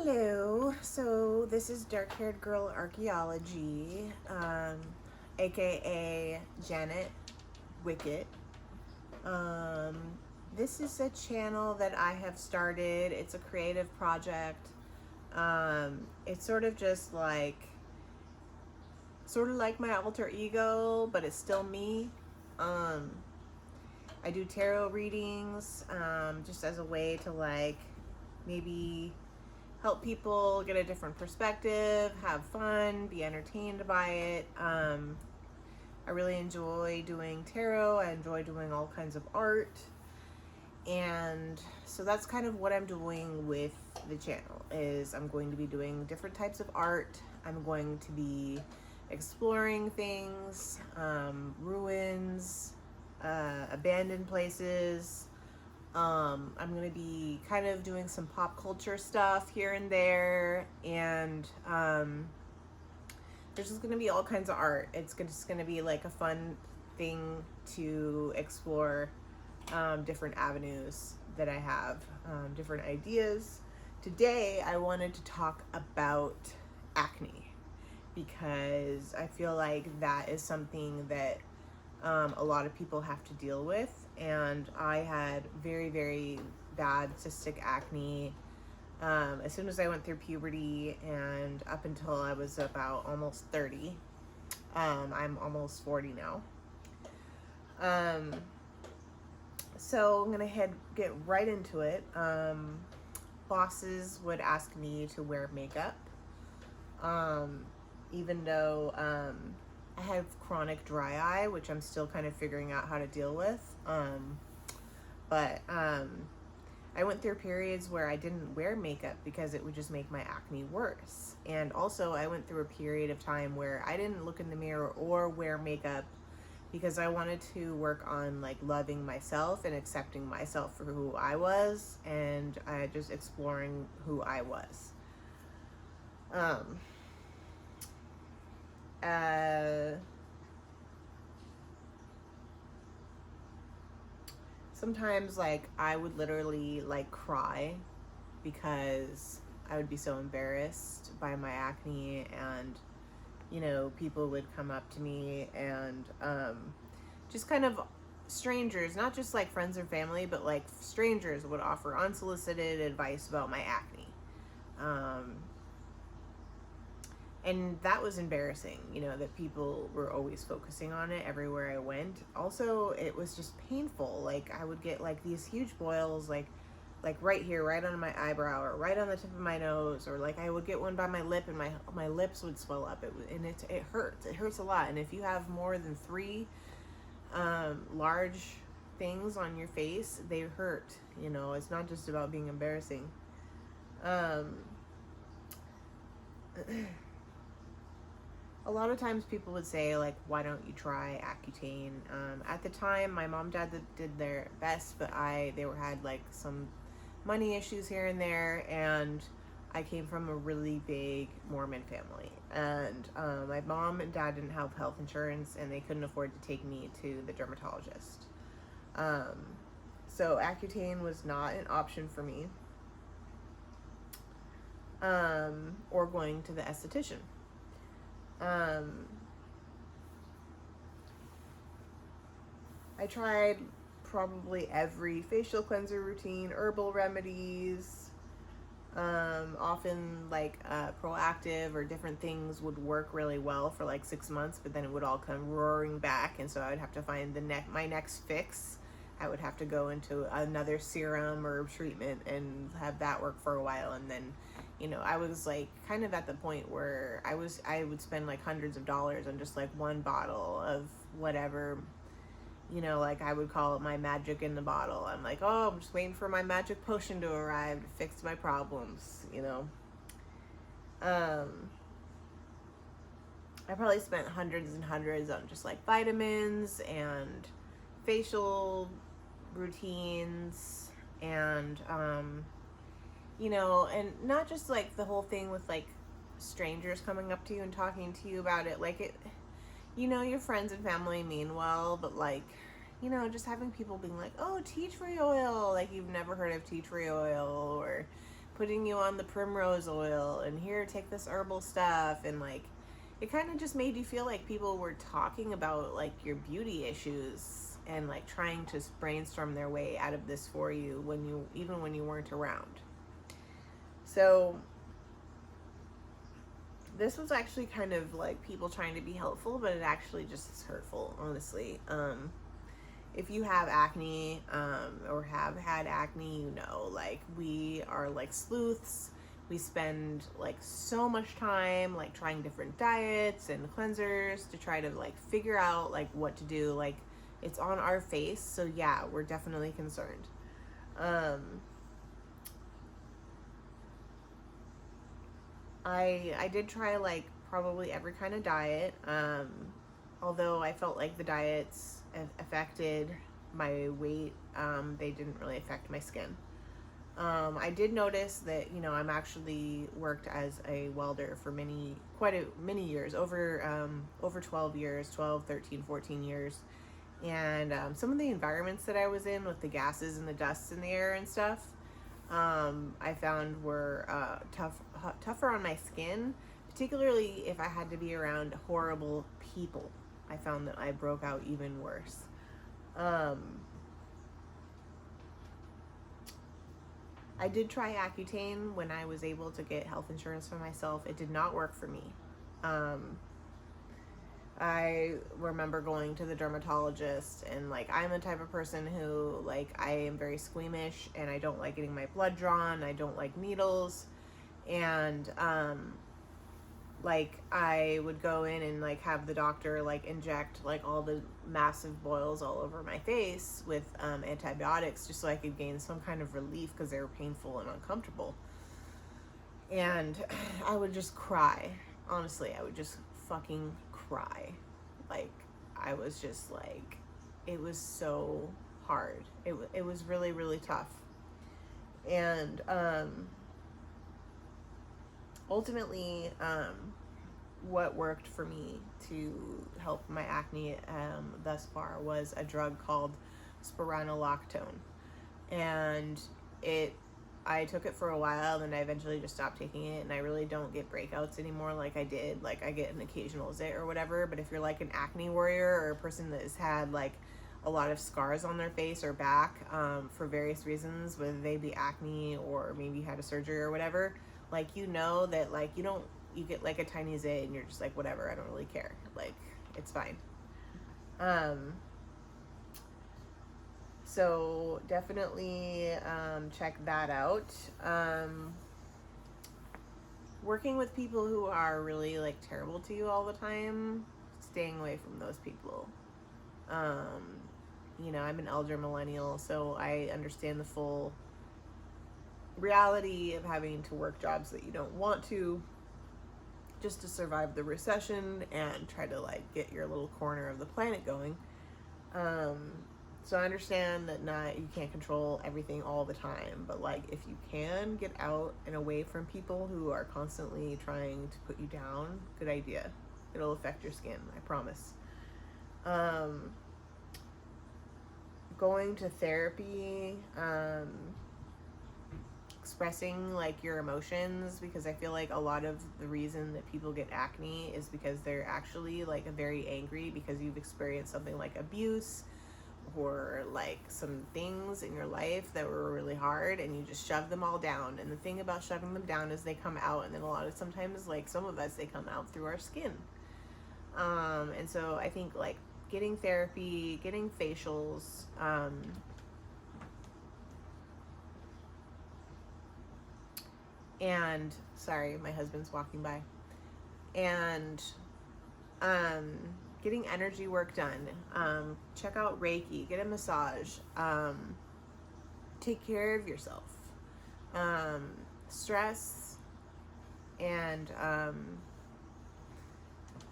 Hello. So this is Dark Haired Girl Archaeology, aka Janet Wickett. This is a channel that I have started. It's a creative project. It's sort of just sort of like my alter ego, but it's still me. I do tarot readings, just as a way to maybe help people get a different perspective, have fun, be entertained by it. I really enjoy doing tarot. I enjoy doing all kinds of art. And so that's kind of what I'm doing with the channel is I'm going to be doing different types of art. I'm going to be exploring things, ruins, abandoned places. I'm going to be kind of doing some pop culture stuff here and there, and there's just going to be all kinds of art. It's just going to be like a fun thing to explore different avenues that I have, different ideas. Today, I wanted to talk about acne because I feel like that is something that a lot of people have to deal with, and I had very, very bad cystic acne as soon as I went through puberty and up until I was about almost 30. I'm almost 40 now. So I'm gonna get right into it. Bosses would ask me to wear makeup, even though I have chronic dry eye, which I'm still kind of figuring out how to deal with. But I went through periods where I didn't wear makeup because it would just make my acne worse. And also I went through a period of time where I didn't look in the mirror or wear makeup because I wanted to work on loving myself and accepting myself for who I was, and just exploring who I was. Sometimes I would literally cry because I would be so embarrassed by my acne, and people would come up to me and just kind of strangers, not just friends or family, but strangers would offer unsolicited advice about my acne. And that was embarrassing, that people were always focusing on it everywhere I went. Also, it was just painful. I would get these huge boils, like right here, right on my eyebrow, or right on the tip of my nose, or I would get one by my lip, and my lips would swell up. It hurts. It hurts a lot. And if you have more than 3 large things on your face, they hurt. It's not just about being embarrassing. A lot of times people would say, why don't you try Accutane? At the time, my mom and dad did their best, but they had some money issues here and there, and I came from a really big Mormon family, and my mom and dad didn't have health insurance, and they couldn't afford to take me to the dermatologist. So Accutane was not an option for me, or going to the esthetician. I tried probably every facial cleanser routine, herbal remedies, often Proactive or different things would work really well for 6 months, but then it would all come roaring back, and so I would have to find my next fix. I would have to go into another serum or treatment and have that work for a while, and then I was kind of at the point where I would spend hundreds of dollars on just one bottle of whatever, I would call it my magic in the bottle. I'm oh, I'm just waiting for my magic potion to arrive to fix my problems. I probably spent hundreds and hundreds on just vitamins and facial routines, and and not just the whole thing with strangers coming up to you and talking to you about it. Your friends and family mean well, but just having people being oh, tea tree oil, you've never heard of tea tree oil, or putting you on the primrose oil, and here, take this herbal stuff, and like it kind of just made you feel like people were talking about like your beauty issues and like trying to brainstorm their way out of this for you when you, even when you weren't around. So this was actually kind of like people trying to be helpful, but it actually just is hurtful, honestly. If you have acne, or have had acne, you know, like we are like sleuths. We spend like so much time like trying different diets and cleansers to try to like figure out like what to do. Like it's on our face, so yeah, we're definitely concerned. I did try like probably every kind of diet. Although I felt like the diets affected my weight, they didn't really affect my skin. I did notice that, you know, I'm actually worked as a welder for many years, over 12 years, 12, 13, 14 years. And some of the environments that I was in with the gases and the dusts in the air and stuff, I found were tougher on my skin, particularly if I had to be around horrible people. I found that I broke out even worse. I did try Accutane when I was able to get health insurance for myself. It did not work for me. I remember going to the dermatologist, and like I'm the type of person who like I am very squeamish and I don't like getting my blood drawn. I don't like needles, and like I would go in and like have the doctor like inject like all the massive boils all over my face with antibiotics just so I could gain some kind of relief because they were painful and uncomfortable. And I would just cry. Honestly, I would just fucking cry. Like I was just like, it was so hard. It was really, really tough. And ultimately, what worked for me to help my acne thus far was a drug called spironolactone. And I took it for a while, then I eventually just stopped taking it, and I really don't get breakouts anymore like I did. Like I get an occasional zit or whatever, but if you're like an acne warrior or a person that has had like a lot of scars on their face or back for various reasons, whether they be acne or maybe you had a surgery or whatever, like you know that like you get like a tiny zit and you're just like, whatever, I don't really care, like it's fine. So definitely check that out. Working with people who are really like terrible to you all the time, staying away from those people. You know, I'm an elder millennial, so I understand the full reality of having to work jobs that you don't want to just to survive the recession and try to like get your little corner of the planet going. So I understand that you can't control everything all the time, but like if you can get out and away from people who are constantly trying to put you down, good idea. It'll affect your skin, I promise. Going to therapy, expressing like your emotions, because I feel like a lot of the reason that people get acne is because they're actually like very angry because you've experienced something like abuse or like some things in your life that were really hard and you just shove them all down. And the thing about shoving them down is they come out, and then sometimes like some of us, they come out through our skin. And so I think like getting therapy, getting facials, and sorry, my husband's walking by, and getting energy work done, check out Reiki, get a massage, take care of yourself. Stress and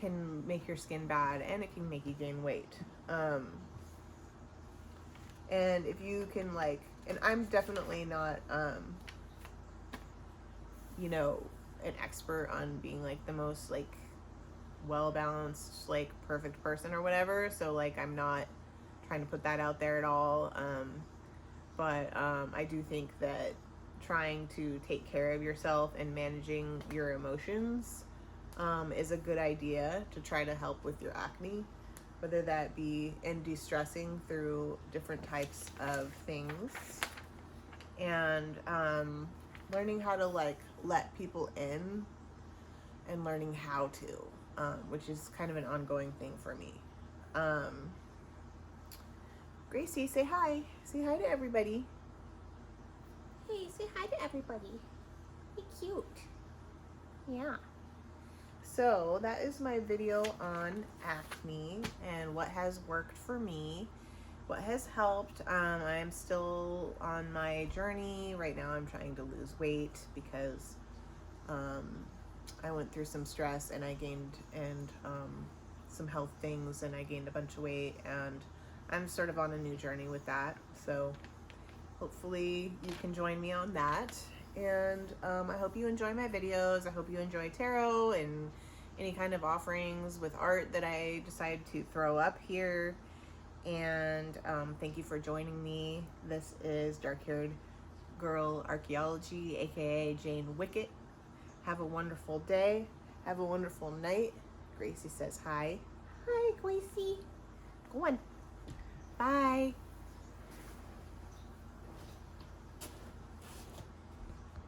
can make your skin bad, and it can make you gain weight. And if you can like, and I'm definitely not you know, an expert on being like the most like well-balanced, like perfect person or whatever, so like I'm not trying to put that out there at all, but I do think that trying to take care of yourself and managing your emotions is a good idea to try to help with your acne, whether that be in de-stressing through different types of things, and learning how to like let people in and learning how to, which is kind of an ongoing thing for me. Gracie, say hi. Say hi to everybody. Hey, say hi to everybody. Be cute. Yeah. So that is my video on acne and what has worked for me, what has helped. I'm still on my journey. Right now I'm trying to lose weight because I went through some stress and I gained, and some health things, and I gained a bunch of weight, and I'm sort of on a new journey with that. So hopefully you can join me on that. And I hope you enjoy my videos. I hope you enjoy tarot and any kind of offerings with art that I decide to throw up here. And thank you for joining me. This is Dark Haired Girl Archaeology, aka Jane Wickett. Have a wonderful day. Have a wonderful night. Gracie says hi. Hi, Gracie. Go on. Bye.